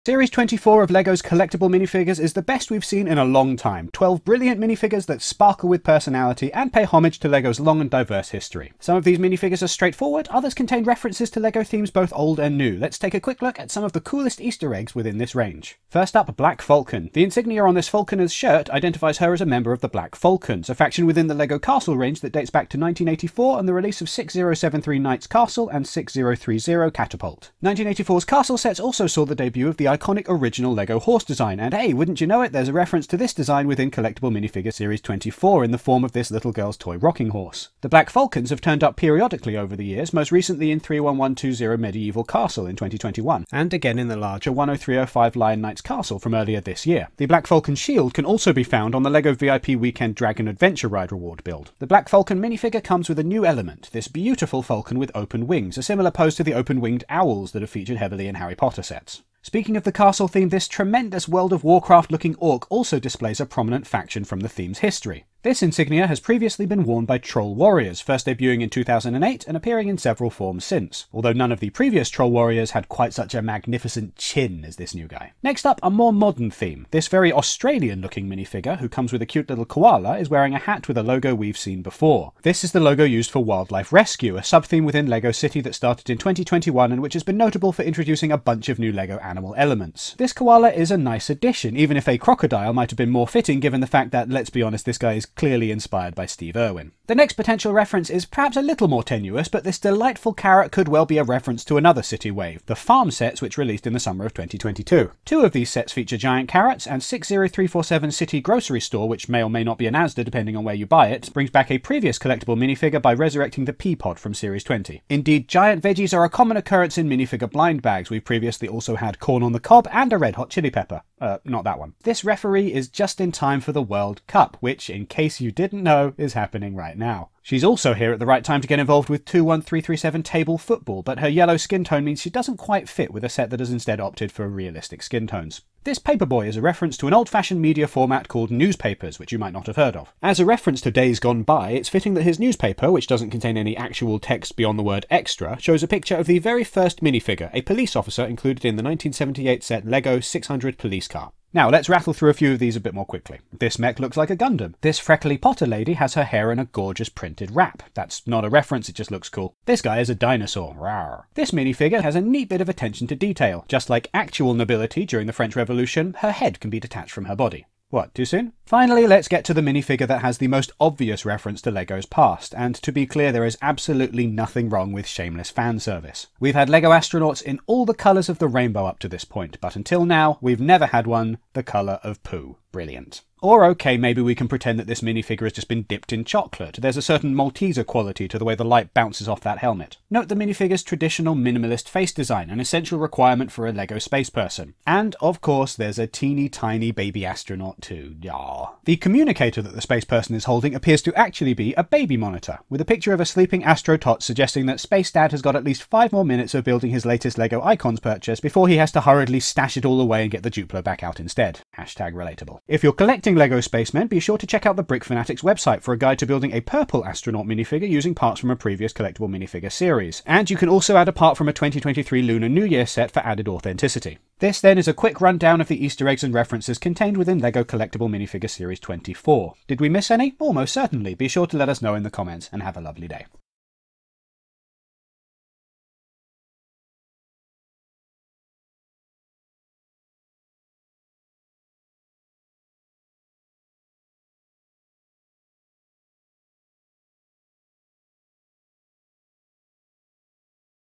Series 24 of LEGO's collectible minifigures is the best we've seen in a long time. 12 brilliant minifigures that sparkle with personality and pay homage to LEGO's long and diverse history. Some of these minifigures are straightforward, others contain references to LEGO themes both old and new. Let's take a quick look at some of the coolest Easter eggs within this range. First up, Black Falcon. The insignia on this Falconer's shirt identifies her as a member of the Black Falcons, a faction within the LEGO Castle range that dates back to 1984 and the release of 6073 Knights Castle and 6030 Catapult. 1984's Castle sets also saw the debut of the iconic original LEGO horse design, and hey, wouldn't you know it, there's a reference to this design within Collectible Minifigure Series 24 in the form of this little girl's toy rocking horse. The Black Falcons have turned up periodically over the years, most recently in 31120 Medieval Castle in 2021, and again in the larger 10305 Lion Knights Castle from earlier this year. The Black Falcon shield can also be found on the LEGO VIP Weekend Dragon Adventure Ride reward build. The Black Falcon minifigure comes with a new element, this beautiful falcon with open wings, a similar pose to the open-winged owls that have featured heavily in Harry Potter sets. Speaking of the castle theme, this tremendous World of Warcraft looking orc also displays a prominent faction from the theme's history. This insignia has previously been worn by Troll Warriors, first debuting in 2008 and appearing in several forms since, although none of the previous Troll Warriors had quite such a magnificent chin as this new guy. Next up, a more modern theme. This very Australian looking minifigure, who comes with a cute little koala, is wearing a hat with a logo we've seen before. This is the logo used for Wildlife Rescue, a sub-theme within LEGO City that started in 2021 and which has been notable for introducing a bunch of new LEGO animal elements. This koala is a nice addition, even if a crocodile might have been more fitting given the fact that, let's be honest, this guy is clearly inspired by Steve Irwin. The next potential reference is perhaps a little more tenuous, but this delightful carrot could well be a reference to another City wave, the Farm sets which released in the summer of 2022. Two of these sets feature giant carrots, and 60347 City Grocery Store, which may or may not be an Asda depending on where you buy it, brings back a previous collectible minifigure by resurrecting the Peapod from Series 20. Indeed, giant veggies are a common occurrence in minifigure blind bags. We've previously also had corn on the cob and a red hot chili pepper. Not that one. This referee is just in time for the World Cup, which, in case you didn't know, is happening right now. She's also here at the right time to get involved with 21337 table football, but her yellow skin tone means she doesn't quite fit with a set that has instead opted for realistic skin tones. This paperboy is a reference to an old-fashioned media format called newspapers, which you might not have heard of. As a reference to days gone by, it's fitting that his newspaper, which doesn't contain any actual text beyond the word extra, shows a picture of the very first minifigure, a police officer included in the 1978 set LEGO 600 police car. Now, let's rattle through a few of these a bit more quickly. This mech looks like a Gundam. This freckly Potter lady has her hair in a gorgeous printed wrap. That's not a reference, it just looks cool. This guy is a dinosaur. Rawr. This minifigure has a neat bit of attention to detail. Just like actual nobility during the French Revolution, her head can be detached from her body. What, too soon? Finally, let's get to the minifigure that has the most obvious reference to LEGO's past, and to be clear, there is absolutely nothing wrong with shameless fan service. We've had LEGO astronauts in all the colours of the rainbow up to this point, but until now, we've never had one the colour of poo. Brilliant. Or okay, maybe we can pretend that this minifigure has just been dipped in chocolate. There's a certain Malteser quality to the way the light bounces off that helmet. Note the minifigure's traditional minimalist face design, an essential requirement for a LEGO space person. And, of course, there's a teeny tiny baby astronaut too. Yah. The communicator that the space person is holding appears to actually be a baby monitor, with a picture of a sleeping Astro Tot suggesting that Space Dad has got at least 5 more minutes of building his latest LEGO Icons purchase before he has to hurriedly stash it all away and get the Duplo back out instead. Hashtag relatable. If you're collecting LEGO Spacemen, be sure to check out the Brick Fanatics website for a guide to building a purple astronaut minifigure using parts from a previous collectible minifigure series. And you can also add a part from a 2023 Lunar New Year set for added authenticity. This then is a quick rundown of the Easter eggs and references contained within LEGO Collectible Minifigure Series 24. Did we miss any? Almost certainly. Be sure to let us know in the comments, and have a lovely day.